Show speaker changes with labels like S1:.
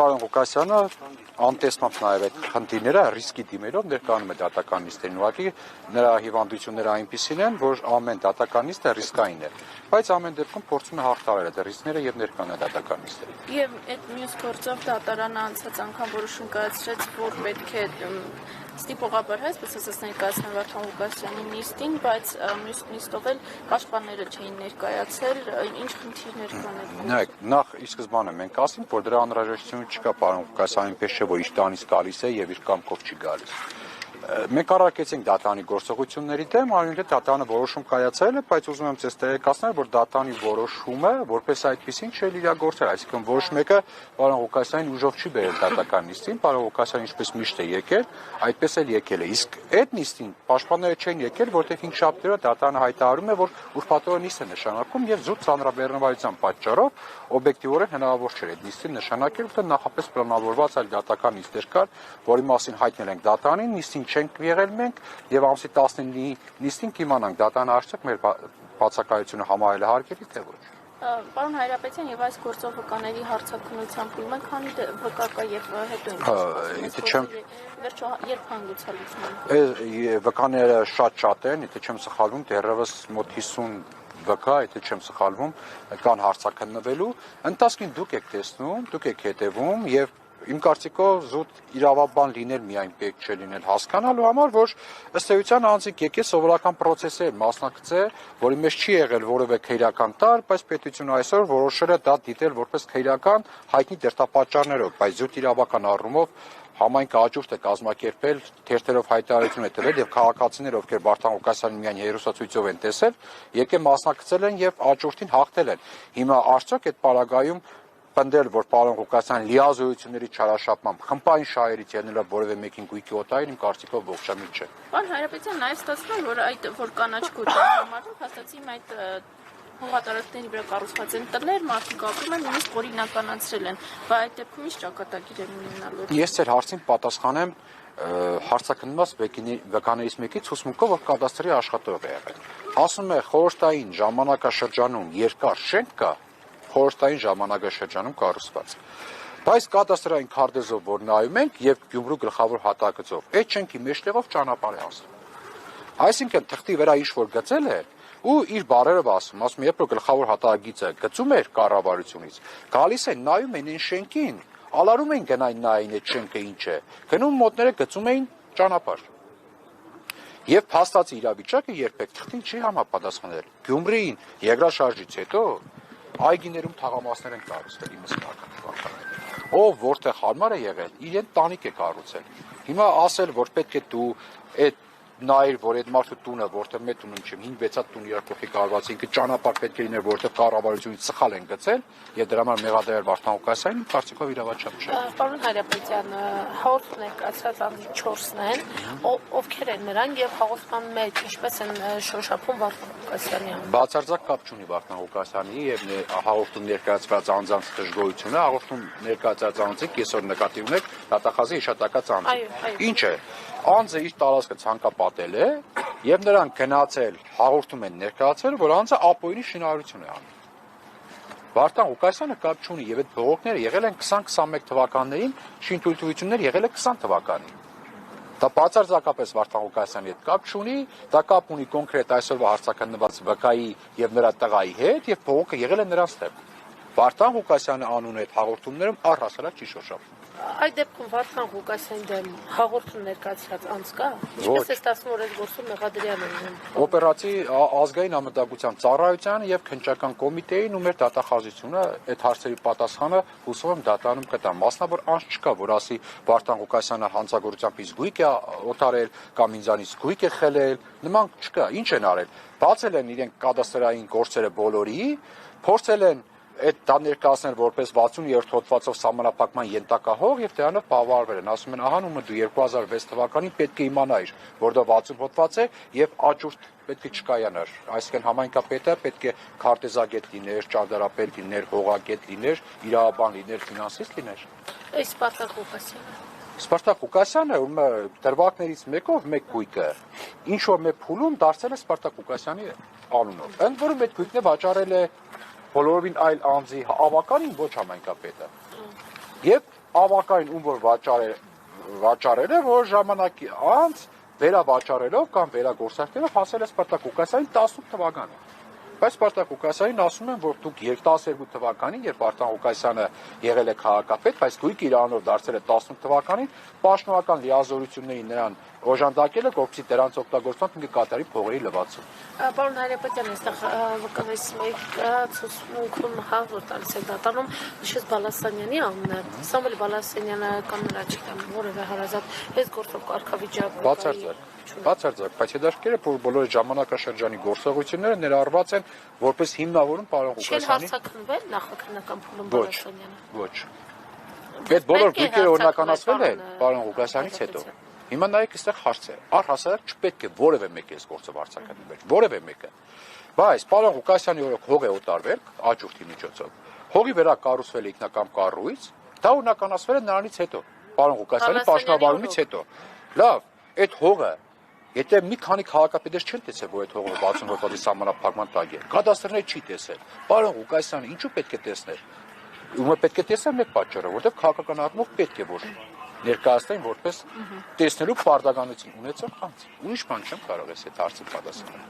S1: պարոն Ղուկասյանը անտեսմամբ նաև այդ խնդիրները ռիսկի դիմելով ներկայանում է դատական նիստերին։ Ուղղակի նրա հիվանդությունները այնպիսին են, որ ամեն դատական նիստը ռիսկային է, բայց ամեն դեպքում փորձում է հաղթահարել այդ ռիսկները եւ ներկայանալ դատական նիստերին։
S2: Եվ այդ մյուս գործով դատարանը անցած անգամ որոշում կայացրեց, որ պետք է ստիպողաբար այսպես ասած ներկայացնել Վարդան Ղուկասյանի նիստին, բայց մյուս նիստով էլ պաշտպանները չէին ներկայացել, ինչ խնդիրներ կան այդ։
S1: Նայեք, նախ ի սկզբանե մենք ասենք, որ դրա անհրաժեշտություն չկա, պարոն Ղուկասյանը այնպես չէ, որ իր տանից գալիս է եւ իր կամքով չի գալիս։ Մենք առարկեցինք դատանի գործողությունների դեմ, այնուհետև դատանը որոշում կայացրել է, բայց ուզում եմ ձեզ տեղեկացնել, որ դատանի որոշումը որպես այդպեսին չէ իրագործել, այսինքն ոչ մեկը պարոն Ղուկասյանին ուժով չի բերել դատական նիստին, պարոն Ղուկասյանն ինչպես միշտ է եկել, այդպես էլ եկել է։ Իսկ այդ նիստին պաշտպանները չեն եկել, որտեղ 5 շաբթի օրը դատանը հայտարարում է, որ ուրբաթ նիստ է նշանակում եւ զուտ ծանրաբեռնվածության պատճառով օբյեկտիվորեն հնարավոր չէր այդ նիստին նշանակել, որտեղ նախապես պլանավորված այլ դատական նիստեր կար, որի մասին հայտնել ենք դատանին, նիստին չենք եղել մենք եւ ամսի 19-ի նիստին կիմանանք դատանը արդյոք մեր բացակայությունը համարել է հարկերի թե ոչ։
S2: Պարոն Հայրապետյան, եւ այս գործով վկաների հարցաքննության փուլում են քանի վկա կա եւ հետո վերջո երբ հանգուցալուծում։
S1: Վկաները շատ են, եթե չեմ սխալվում, դեռևս մոտ 50 վկա, եթե չեմ սխալվում, կան հարցաքննվելու։ Ընթացքին դուք եք տեսնում, դուք եք հետևում եւ իմ կարծիքով զուտ իրավաբան լինել միայն պետք չէ լինել հասկանալու համար, որ ըստ էության անձիկ եկել սովորական process-եր մասնակցել, որի մեջ չի եղել որևէ քրեական տար, բայց պետությունը այսօր որոշել է դա դիտել որպես քրեական հայտնի դերտապատճառներով, բայց զուտ իրավական առումով համայնքը աճուրդ է կազմակերպել, թերթերով հայտարարություն է տվել եւ քաղաքացիներ, ովքեր Վարդան Ղուկասյանին միայն հերոսացույցով են տեսել, եկել մասնակցել են եւ աճուրդին հաղթել են։ Հիմա արդյոք այդ պարագայում պնդել, որ պարոն Ղուկասյան լիազորությունների չարաշապմամբ խմբային շահերից ելնելով որևէ մեկին գույքի օտարին, իմ կարծիքով ողջամիտ չէ։
S2: Պարոն Հայրապետյան, նաև ստացվում է, որ այդ որ կանաչ գոտի համարում հաստատի այդ հողատարածքների վրա կառուցված են տներ, մարդիկ ապրում են, նույնիսկ օրինականացրել են, բայց այդ դեպքում ինչ ճակատագիր են ունենալու։
S1: Ես ձեր հարցին պատասխանեմ հարցաքննված վկաներից մեկի ցուցմունքով, որ կադաստրի աշխատող է եղել։ Ասում է խորհրդային ժամանակաշրջանում երկար շենք կա, խորհրդային ժամանակաշրջանում կառուցված։ Բայց կադաստրային քարտեզով որ նայում ենք եւ Գյումրու գլխավոր հատակցով, այդ շենքի մեջտեղով ճանապարհ է ասում։ Այսինքն թղթի վրա ինչ որ գծել է ու իր բարերով ասում, երբ որ գլխավոր հատակագիծը գծում էր կառավարությունից, գալիս են նայում են այն շենքին, ալարում են գնային նային այդ շենքը ինչ է, գնում մոտները գծում էին ճանապարհ։ Եվ փաստացի իրավիճակը երբեք թղթին չի համապատասխանել։ Գյումրիին երկրաշարժից հետո այգիներում թաղամասներ են կառուցվել իմաստնական։ Ով որտեղ հարմար է եղել, իրեն տանիք է կառուցել։ Հիմա ասել, որ պետք է դու այդ նայր, որ այդ մարդու տունը, որտեղ մեր տունը չեմ 5-6 հատ տուն իրար կողքի կառված, ինքը ճանապարհ պետք է լիներ, որտեղ կառավարությունից սխալ են գծել, եւ դրա համար մեղադրանել Վարդան Ղուկասյանին, կարծիքով իրավաչափ չէ։
S2: Պարոն Հայրապետյան, հաղորդում ներկայացրած անձի 4-ն են, ովքեր են նրանք եւ հաղորդման մեջ ինչպես են շոշափում Վարդան Ղուկասյանի անունը։
S1: Բացարձակ կապ չունի Վարդան Ղուկասյանի եւ հաղորդում ներկայացված անձանց դժգոհությունը, հաղորդում ներկայացած անձի կեսօր նկատի ունեք դատախազի հիշատակած անձը։ Ինչ է։ Անձը իր տարածքը ցանկապատել է եւ նրանք գնացել հաղորդում են ներկայացել, որ անձը ապօրինի շինարարություն է անում։ Վարդան Ղուկասյանը կապ չունի եւ այդ բողոքները եղել են 20-21 թվականներին, շինթույլտվություններ եղել է 20 թվականին։ Դա բացարձակապես Վարդան Ղուկասյանի հետ կապ չունի, դա կապ ունի կոնկրետ այսօրվա հարցաքննված վկայի եւ նրա տղայի հետ եւ բողոքը եղել է նրանց դեմ։ Վարդան Ղուկասյանը անունը այդ հաղորդումներում առհասարակ չի շոշափում։
S2: Այդ դեպքում Վարդան Ղուկասյանի դեմ հաղորդում ներկայացրած անձ կա։ Ինչպես է ստացվում, որ այդ գործում մեղադրյալ են։
S1: Օպերացի ազգային անվտանգության ծառայության եւ քննչական կոմիտեին ու մեր դատախազությունը այդ հարցերի պատասխանը հուսով եմ դատանում կտա։ Մասնավոր անձ չկա, որ ասի Վարդան Ղուկասյանը հանցագործությամբ իսկ գույք է օտարել կամ ինձանից գույք է խելել, նման չկա։ Ինչ են արել։ Բացել են իրենք կադաստրային գործերը բոլորի, փորձել են այդ դա ներկայացնել որպես 60-րդ հոդվածով սահմանափակման ենթակա հող եւ դրանով բավարարվել են։ Ասում են, ահա նումը դու 2006 թվականին պետք է իմանայիր, որ դա 60 հոդված է եւ աճուրդ պետք է չկայանար։ Այսինքն համայնքապետը պետք է քարտեզագետ լիներ, ճարտարապետ լիներ, հողագետ լիներ, իրավաբան լիներ, ֆինանսիստ լիներ։
S2: Այս Սպարտակ Ղուկասյանը։
S1: Սպարտակ Ղուկասյանը ում դրվագներից մեկով մեկ գույքը ինչ որ մեկ փուլում դարձել է Սպարտակ Ղուկասյանի անունով։ Ընդ որում այդ գույքն է վաճառել է բոլորովին այլ անձի ավականին ոչ համայնքապետը։ Եվ ավակային ում որ վաճառել է, որ ժամանակի անց վերավաճառելով կամ վերագործարկելով հասել է Սպարտակուկասային 18 թվականին։ Բայց Սպարտակ Ղուկասյանին ասում են, որ դուք 12 թվականին, երբ Արտան Ղուկասյանը եղել է քաղաքապետ, բայց գույք իր անունով դարձել է 18 թվականին, պաշտոնական լիազորությունների նրան օժանդակել է, որպեսզի դրանց օգտագործմամբ ինքը կատարի փողերի լվացում։
S3: Պարոն Հայրապետյան, այստեղ վկայայս մեկը ցուցմունքում որ տալիս է դատարանում նշեց Բալասանյանի անունը։ Սամվել Բալասանյանը կամ նրա չգիտեմ որևէ հարազատ այս գործով կարգավիճակ
S1: Բացարձակ, բայց հետաքրքիր է, որ բոլոր ժամանակաշրջանի գործողությունները ներառված են որպես հիմնավորում պարոն Ղուկասյանի։
S3: Չէ՞ հարցաքննվել նախաքննական փուլում Բալասանյանը։
S1: Ոչ։ Այդ բոլոր գույքերը օրինականացվել է պարոն Ղուկասյանից հետո։ Հիմա նայեք, այստեղ հարց է։ Առհասարակ չպետք է որևէ մեկը այս գործով հարցաքննվել, որևէ մեկը։ Բայց պարոն Ղուկասյանի օրոք հող է օտարվել աճուրդի միջոցով։ Հողի վրա կառուցվել է ինքնական կառույց, դա օրինականացվել է նրանից հետո, պարոն Ղուկասյանի պաշտոնավարումից հետո։ Լավ, այդ հողը Եթե մի քանի քաղաքապետեր չեն տեսել, որ այդ հողը 60 հոգի սահմանափակման տակ է, կադաստրները չի տեսել։ Պարոն Ղուկասյանը ինչու պետք է տեսնել։ Ումը պետք է տեսնել մեկ պատճառը, որովհետև քաղաքական առումով պետք է որ ներկայացնեն որպես տեսնելու պարտականություն ունեցող անձ։ Ուրիշ բան չեմ կարող ես այդ հարցի պատասխանել։